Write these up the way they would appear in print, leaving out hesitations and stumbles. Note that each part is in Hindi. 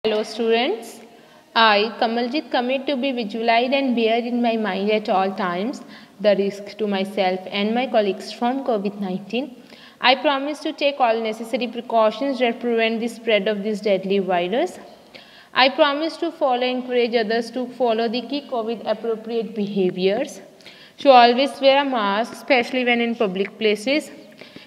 Hello students, I Kamaljit commit to be visualized and bear in my mind at all times the risk to myself and my colleagues from COVID-19. I promise to take all necessary precautions that prevent the spread of this deadly virus. I promise to follow and encourage others to follow the key COVID appropriate behaviors, to always wear a mask, especially when in public places,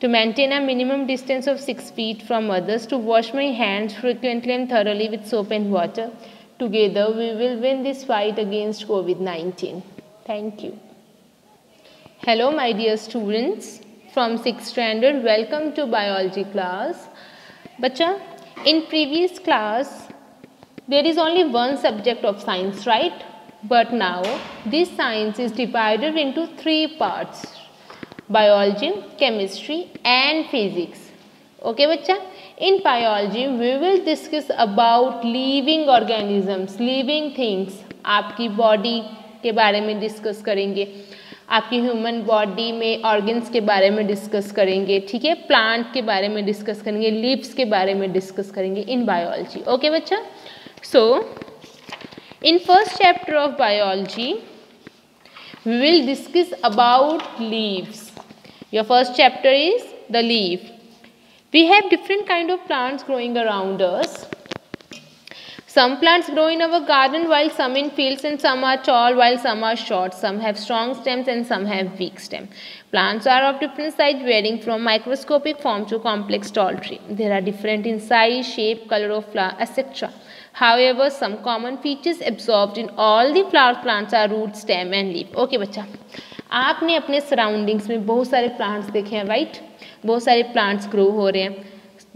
to maintain a minimum distance of 6 feet from others, to wash my hands frequently and thoroughly with soap and water. Together we will win this fight against COVID-19. Thank you. Hello my dear students from 6th standard, welcome to biology class. Bacha, in previous class there is only one subject of science, right? But now this science is divided into 3 parts. Biology, chemistry and physics. Okay बच्चा, in biology we will discuss about living organisms, living things. आपकी बॉडी के बारे में डिस्कस करेंगे, आपकी ह्यूमन बॉडी में ऑर्गन्स के बारे में डिस्कस करेंगे, ठीक है, प्लांट के बारे में डिस्कस करेंगे, लीव्स के बारे में डिस्कस करेंगे इन बायोलॉजी. ओके बच्चा, so in first chapter of biology we will discuss about leaves. Your first chapter is the leaf. We have different kind of plants growing around us. Some plants grow in our garden while some in fields, and some are tall while some are short. Some have strong stems and some have weak stems. Plants are of different size, varying from microscopic form to complex tall tree. They are different in size, shape, color of flower, etc. However, some common features absorbed in all the flower plants are root, stem and leaf. Okay बच्चा, आपने अपने सराउंडिंग्स में बहुत सारे प्लांट्स देखे हैं, राइट? बहुत सारे प्लांट्स ग्रो हो रहे हैं,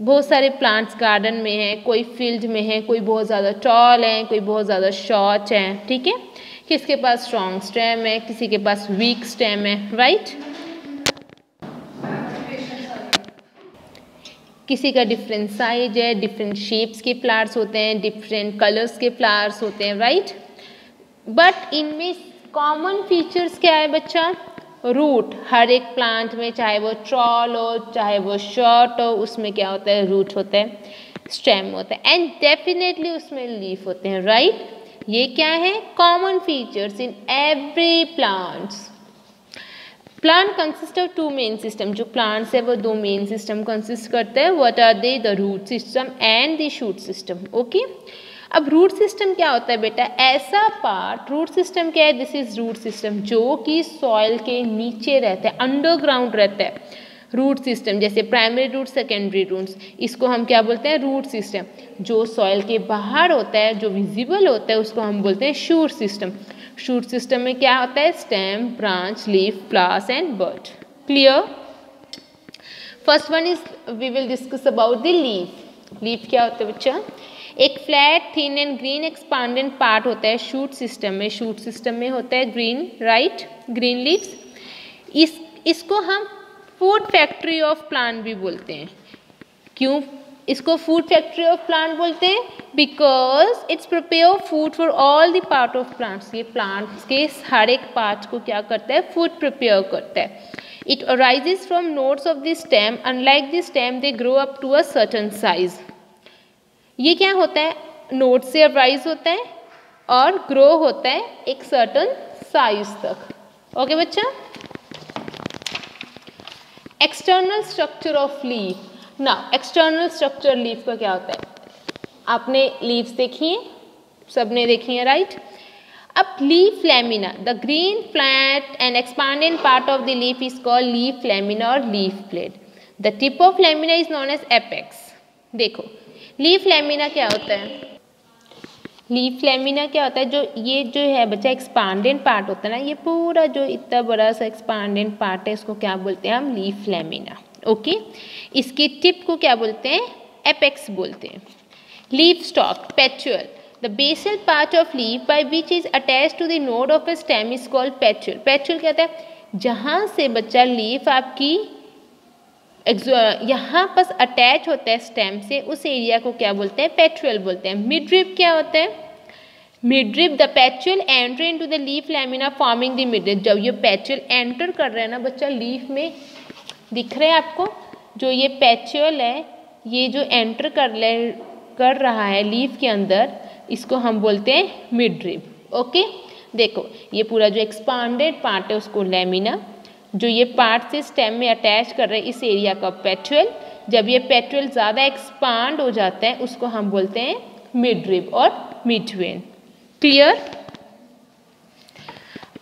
बहुत सारे प्लांट्स गार्डन में हैं, कोई फील्ड में है, कोई बहुत ज़्यादा टॉल है, कोई बहुत ज़्यादा शॉर्ट है, ठीक है. किसके पास स्ट्रॉन्ग स्टेम है, किसी के पास वीक स्टेम है, राइट? किसी का डिफरेंट साइज है, डिफरेंट शेप्स के फ्लावर्स होते हैं, डिफरेंट कलर्स के फ्लावर्स होते हैं, राइट? बट इनमें कॉमन फीचर्स क्या है बच्चा? रूट. हर एक प्लांट में, चाहे वो टॉल हो चाहे वो शॉर्ट हो, उसमें क्या होता है? रूट होता है, स्टेम होता है एंड डेफिनेटली उसमें लीफ होते हैं, राइट? ये क्या है? Common features in every plants. Plant consist of 2 main system. जो प्लांट्स है वो 2 मेन सिस्टम कंसिस्ट करते हैं. What are they? The root system and the shoot system. Okay, अब रूट सिस्टम क्या होता है बेटा? ऐसा पार्ट, रूट सिस्टम क्या है? दिस इज रूट सिस्टम, जो कि सॉइल के नीचे रहता है, अंडरग्राउंड रहता है. रूट सिस्टम जैसे प्राइमरी रूट, सेकेंडरी रूट्स, इसको हम क्या बोलते हैं? Root system. जो सॉइल के बाहर होता है, जो विजिबल होता है, उसको हम बोलते हैं शूट सिस्टम. शूट सिस्टम में क्या होता है? Stem, branch, leaf, flowers and bud. Clear? First one is we will discuss about the leaf. Leaf क्या होता है बच्चा? एक flat, thin and green expanded part होता है शूट सिस्टम में. शूट सिस्टम में होता है ग्रीन, राइट? Green leaves. इसको हम फूड फैक्ट्री ऑफ प्लांट भी बोलते हैं. क्यों इसको फूड फैक्ट्री ऑफ प्लांट बोलते हैं? Because it's prepare food for all the part of plants. ये प्लांट्स के हर एक पार्ट को क्या करता है? फूड प्रिपेयर करता है. It arises from nodes of the stem. Unlike the stem they grow up to a certain size. ये क्या होता है? नोड से अराइज होता है और ग्रो होता है एक सर्टेन साइज तक. ओके बच्चा. External structure of leaf. ना, एक्सटर्नल स्ट्रक्चर लीफ का क्या होता है? आपने लीव्स देखी हैं, सबने देखी हैं, राइट? अब leaf lamina, the green flat and expanded part of the leaf is called leaf lamina और leaf plate. The tip of lamina is known as apex. देखो लीफ लैमिना क्या होता है? लीफ लैमिना क्या होता है? ये जो है बच्चा एक्सपांडेंट पार्ट होता है ना, ये पूरा जो इतना बड़ा सा एक्सपांडेंट पार्ट है, इसको क्या बोलते हैं हम? Leaf lamina. ओके, इसकी टिप को क्या बोलते हैं? एपेक्स बोलते हैं. Leaf stalk, petiole. The basal part of leaf by which is attached to the node of a stem is called petiole. Petiole क्या होता है? जहाँ से बच्चा लीफ आपकी यहाँ पर अटैच होता है स्टेम से, उस एरिया को क्या बोलते हैं? पेट्यूल बोलते हैं. मिडरिप क्या होता है? Midrib, the petiole enter into the leaf lamina forming the midrib. जब ये पेट्यूल एंटर कर रहे हैं ना बच्चा लीफ में, दिख रहे हैं आपको? जो ये पेट्यूल है, ये जो एंटर कर रहे कर रहा है लीफ के अंदर, इसको हम बोलते हैं मिडरिब। ओके, देखो ये पूरा जो एक्सपांडेड पार्ट है उसको लैमिना, जो ये पार्ट से स्टेम में अटैच कर रहे हैं इस एरिया का पेट्रियल। जब ये पेट्रियल ज़्यादा एक्सपांड हो जाता है उसको हम बोलते हैं मिडरिब और मिडवेन। क्लियर?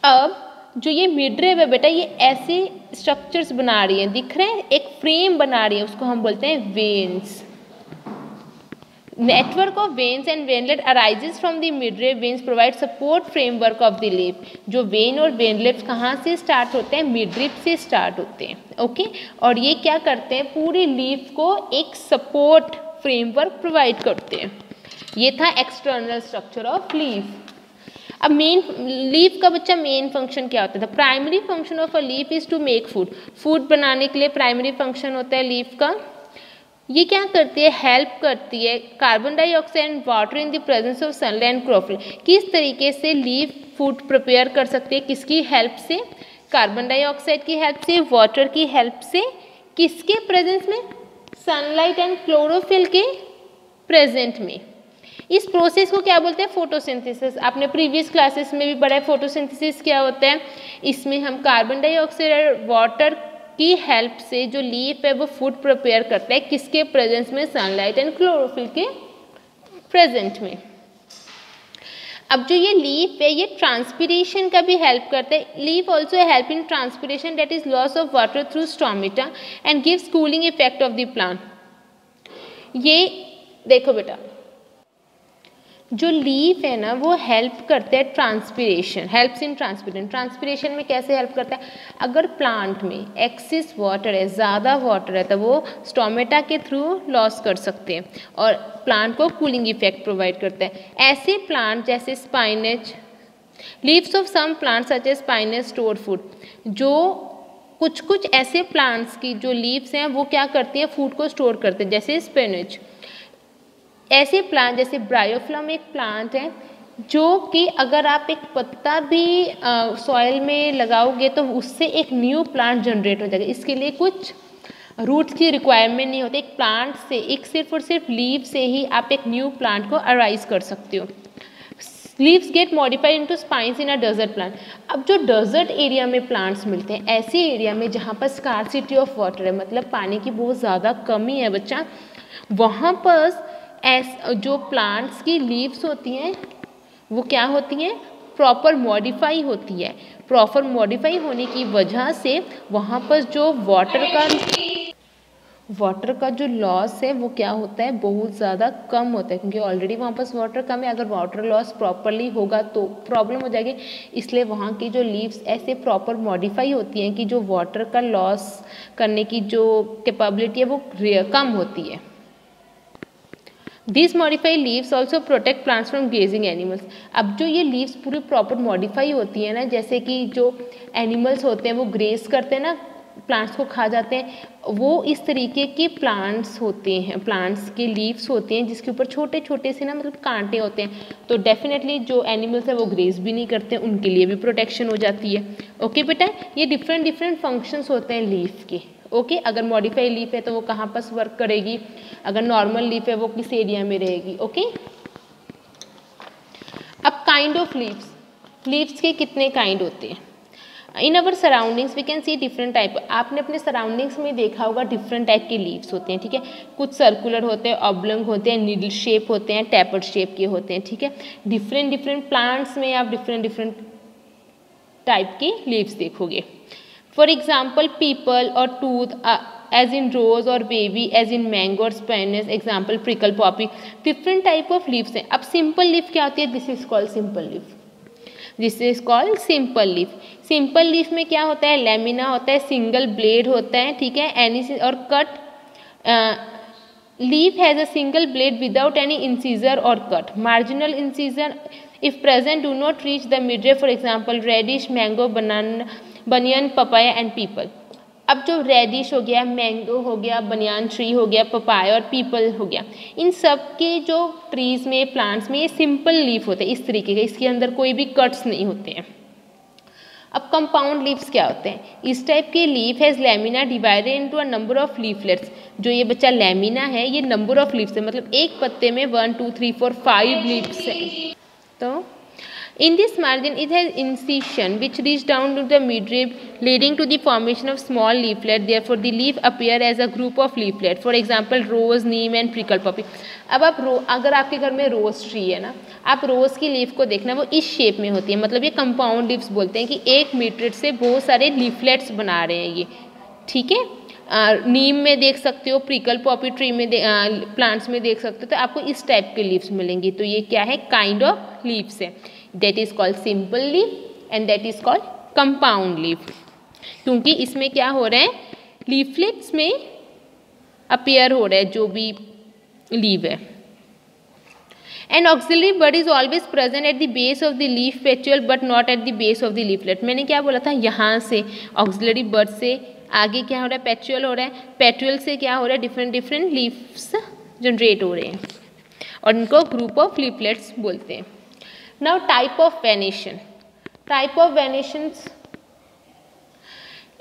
अब जो ये मिडरिब है बेटा, ये ऐसे स्ट्रक्चर्स बना रही है, दिख रहे हैं, एक फ्रेम बना रही है, उसको हम बोलते हैं veins. Network of veins and veinlet arises from the midrib. Veins provide support framework of the leaf. जो वेन और वेनलेट्स कहाँ से स्टार्ट होते हैं? मिडरिब से स्टार्ट होते हैं। ओके, और ये क्या करते हैं? पूरी लीफ को एक सपोर्ट फ्रेमवर्क प्रोवाइड करते हैं। ये था एक्सटर्नल स्ट्रक्चर ऑफ लीफ। अब मेन लीफ का बच्चा मेन फंक्शन क्या होता था? Primary function of a leaf is to make food. Food बनाने के लिए प्राइमरी फंक्शन होता है लीफ का। ये क्या करती है? हेल्प करती है carbon dioxide and water in the presence of sunlight and chlorophyll. किस तरीके से लीफ फूड प्रिपेयर कर सकती है? किसकी हेल्प से? कार्बन डाइऑक्साइड की हेल्प से, वाटर की हेल्प से। किसके प्रेजेंस में? सनलाइट एंड क्लोरोफिल के प्रेजेंट में। इस प्रोसेस को क्या बोलते हैं? फोटोसिंथेसिस। आपने प्रीवियस क्लासेस में भी पढ़ा है फोटोसिंथेसिस क्या होता है। इसमें हम कार्बन डाइऑक्साइड और वाटर की हेल्प से जो लीफ है वो फूड प्रिपेयर करता है, किसके प्रेजेंस में? सनलाइट एंड क्लोरोफिल के प्रेजेंट में। अब जो ये लीफ है ये ट्रांसपिरेशन का भी हेल्प करता है। Leaf also help in transpiration, that is loss of water through stomata and gives cooling effect of the plant. ये देखो बेटा, जो लीफ है ना वो हेल्प करते हैं transpiration, helps in transpiration. Transpiration में कैसे हेल्प करता है? अगर प्लांट में एक्सेस वाटर है, ज़्यादा वाटर है, तो वो स्टोमेटा के थ्रू लॉस कर सकते हैं और प्लांट को कूलिंग इफेक्ट प्रोवाइड करता है। ऐसे प्लांट जैसे spinach, leaves of some plants such as spinach store food. जो कुछ ऐसे प्लांट्स की जो लीव्स हैं वो क्या करती हैं? फूड को स्टोर करते हैं, जैसे स्पिनच। ऐसे प्लांट जैसे ब्रायोफ्लम एक प्लांट है जो कि अगर आप एक पत्ता भी सॉइल में लगाओगे तो उससे एक न्यू प्लांट जनरेट हो जाएगा। इसके लिए कुछ रूट्स की रिक्वायरमेंट नहीं होती। एक प्लांट से, एक सिर्फ और सिर्फ लीव से ही आप एक न्यू प्लांट को अराइज कर सकते हो। Leaves get modified into spines in a desert plant. अब जो डेजर्ट एरिया में प्लांट्स मिलते हैं, ऐसे एरिया में जहाँ पर स्कार्सिटी ऑफ वाटर है, मतलब पानी की बहुत ज़्यादा कमी है बच्चा, वहाँ पर जो प्लांट्स की लीव्स होती हैं वो क्या होती हैं? प्रॉपर मॉडिफाई होती है। प्रॉपर मॉडिफाई होने की वजह से वहाँ पर जो वाटर का जो लॉस है वो क्या होता है? बहुत ज़्यादा कम होता है, क्योंकि ऑलरेडी वहाँ पर वाटर कम है। अगर वाटर लॉस प्रॉपरली होगा तो प्रॉब्लम हो जाएगी। इसलिए वहाँ की जो लीव्स ऐसे प्रॉपर मॉडिफाई होती हैं कि जो वाटर का लॉस करने की जो कैपेबिलिटी है वो कम होती है। These modified leaves also protect plants from grazing animals। अब जो ये लीव्स पूरी प्रॉपर मॉडिफाई होती है ना, जैसे कि जो एनिमल्स होते हैं वो ग्रेस करते हैं ना, प्लांट्स को खा जाते हैं, वो इस तरीके के प्लांट्स होते हैं, प्लांट्स के लीव्स होते हैं जिसके ऊपर छोटे छोटे से ना मतलब कांटे होते हैं। तो डेफिनेटली जो एनिमल्स है वो ग्रेस भी नहीं करते, उनके लिए भी प्रोटेक्शन हो जाती है। ओके बेटा, ये डिफरेंट फंक्शंस होते हैं लीफ के। ओके, अगर मॉडिफाइड लीफ है तो वो कहाँ पर वर्क करेगी, अगर नॉर्मल लीफ है वो किस एरिया में रहेगी। ओके, अब काइंड ऑफ लीव्स, लीव्स के कितने काइंड होते हैं? In our surroundings we can see different type. आपने अपने सराउंडिंग्स में देखा होगा डिफरेंट टाइप के लीव्स होते हैं, ठीक है। कुछ सर्कुलर होते हैं, ऑब्लंग होते हैं, नीडल शेप होते हैं, टैपर्ड शेप के होते हैं, ठीक है। डिफरेंट प्लांट्स में आप डिफरेंट टाइप के लीव्स देखोगे। फॉर एग्जाम्पल पीपल और tooth, as in rose or baby, as in mango or spinach, example prickle poppy। different type of leaves हैं। अब simple leaf क्या होती है? this is called simple leaf, this is called simple leaf। simple leaf में क्या होता है? लैमिना होता है, सिंगल ब्लेड होता है, ठीक है, एनी और cut leaf has a single blade without any incisor or cut। marginal incision if present do not reach the midrib, for example radish, mango, banyan, papaya and people। अब जो रेडिश हो गया, मैंगो हो गया, बनियान ट्री हो गया, पपाया और पीपल हो गया, इन सब के जो ट्रीज में, प्लांट्स में ये सिंपल लीफ होते हैं इस तरीके के, इसके अंदर कोई भी कट्स नहीं होते हैं। अब कंपाउंड लीव्स क्या होते हैं? इस टाइप के leaf has lamina divided into a number of leaflets. जो ये बच्चा लैमिना है ये नंबर ऑफ लीव्स है, मतलब एक पत्ते में 1 2 3 4 5 लीव्स है। तो in this margin it has incision which reach down to the midrib leading to the formation of small leaflet, therefore the leaf appear as a group of leaflet, for example rose, neem and prickle poppy। अब आप अगर आपके घर में रोज ट्री है ना, आप रोज की लीफ को देखना वो इस शेप में होती है, मतलब ये कंपाउंड लीव्स बोलते हैं कि एक मिड्रिब से बहुत सारे लीफलेट्स बना रहे हैं ये, ठीक है। नीम में देख सकते हो, प्रिकल पॉपी ट्री में प्लांट्स में देख सकते हो, तो आपको इस टाइप के लीव्स मिलेंगी। तो ये क्या है? काइंड ऑफ लीव्स है। That is called simple leaf and that is called compound leaf, क्योंकि इसमें क्या हो रहा है? लीफलेट्स में अपीयर हो रहा है जो भी लीव है। An auxiliary bud is always present at the base of the leaf petiole but not at the base of the leaflet। मैंने क्या बोला था? यहाँ से auxiliary bud से आगे क्या हो रहा है? पेट्यूल हो रहा है। पेट्यूल से क्या हो रहा है? डिफरेंट डिफरेंट लीव्स जनरेट हो रहे हैं और इनको ग्रुप ऑफ लीफलेट्स बोलते हैं। Now type of venation. Type of venations.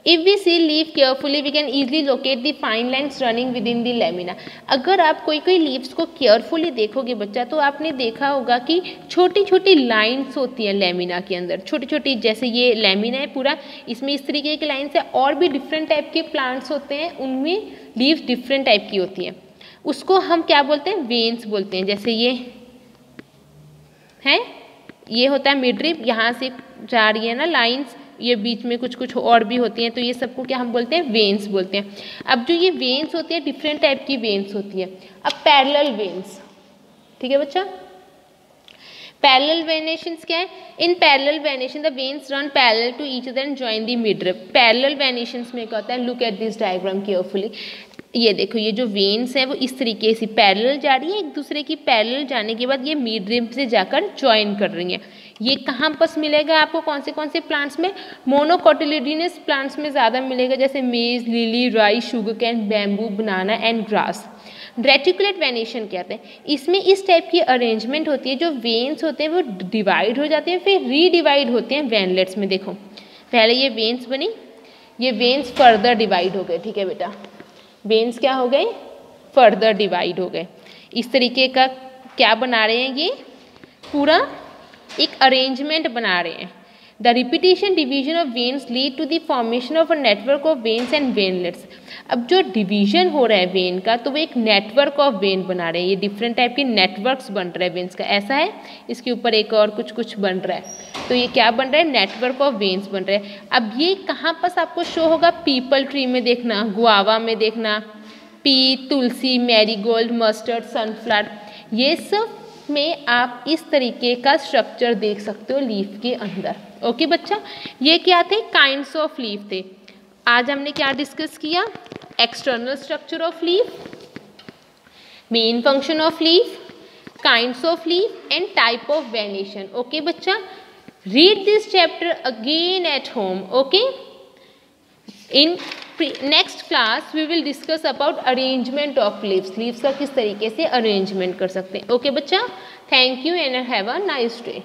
If we see leaf carefully, we can easily locate the fine lines running within the lamina। अगर आप कोई लीव्स को केयरफुली देखोगे बच्चा, तो आपने देखा होगा कि छोटी छोटी लाइन्स होती हैं लेमिना के अंदर, छोटी छोटी, जैसे ये लेमिना है पूरा, इसमें इस तरीके की लाइन्स है। और भी डिफरेंट टाइप के प्लांट्स होते हैं, उनमें लीव्स डिफरेंट टाइप की होती हैं, उसको हम क्या बोलते हैं? वेन्स बोलते हैं। जैसे ये है, ये होता है मिडरिब, यहाँ से जा रही है ना लाइंस, ये बीच में कुछ कुछ और भी होती हैं, तो ये सबको क्या हम बोलते हैं? वेन्स बोलते हैं। अब जो ये वेन्स होती है, डिफरेंट टाइप की वेन्स होती है। अब पैरेलल वेन्स, ठीक है बच्चा। पैरेलल वेनेशंस क्या है? In parallel venation the veins run parallel to each other and join the midrib. Parallel venations में क्या होता है? Look at this diagram carefully. ये देखो, ये जो वेन्स है वो इस तरीके से पैरेलल जा रही है, एक दूसरे की पैरेलल जाने के बाद ये मिडरिब से जाकर ज्वाइन कर रही हैं। ये कहाँ पर मिलेगा आपको? कौन से प्लांट्स में? मोनोकोटिलिडीनस प्लांट्स में ज़्यादा मिलेगा, जैसे मेज, lily, rice, sugar cane, bamboo, banana and grass. Reticulate venation कहते हैं। इसमें इस टाइप की अरेंजमेंट होती है, जो वेन्स होते हैं वो डिवाइड हो जाते हैं, फिर रीडिवाइड होते हैं वेनलेट्स में। देखो, पहले ये वेन्स बनी, ये वेन्स फर्दर डिवाइड हो गए, ठीक है बेटा, वेन्स क्या हो गए? फर्दर डिवाइड हो गए। इस तरीके का क्या बना रहे हैं? ये पूरा एक अरेंजमेंट बना रहे हैं। The repetition division of veins lead to the formation of a network of veins and veinlets. अब जो डिवीजन हो रहा है वेन का, तो वो एक नेटवर्क ऑफ वेन बना रहे हैं। ये डिफरेंट टाइप के नेटवर्क्स बन रहे हैं वेन्स का, ऐसा है, इसके ऊपर एक और कुछ कुछ बन रहा है, तो ये क्या बन रहा है? नेटवर्क ऑफ वेन्स बन रहे हैं। अब ये कहाँ पर आपको शो होगा? पीपल ट्री में देखना, गुआवा में देखना, पी, तुलसी, मैरीगोल्ड, मस्टर्ड, सनफ्लावर, ये सब में आप इस तरीके का स्ट्रक्चर देख सकते हो लीफ के अंदर। ओके बच्चा, ये क्या थे? काइंड्स ऑफ लीफ थे। आज हमने क्या डिस्कस किया? External structure of leaf, main function of leaf, kinds of leaf and type of venation. Okay बच्चा, read this chapter again at home, okay? In next class we will discuss about arrangement of leaves। leaves का किस तरीके से arrangement कर सकते हैं। okay बच्चा, thank you and have a nice day।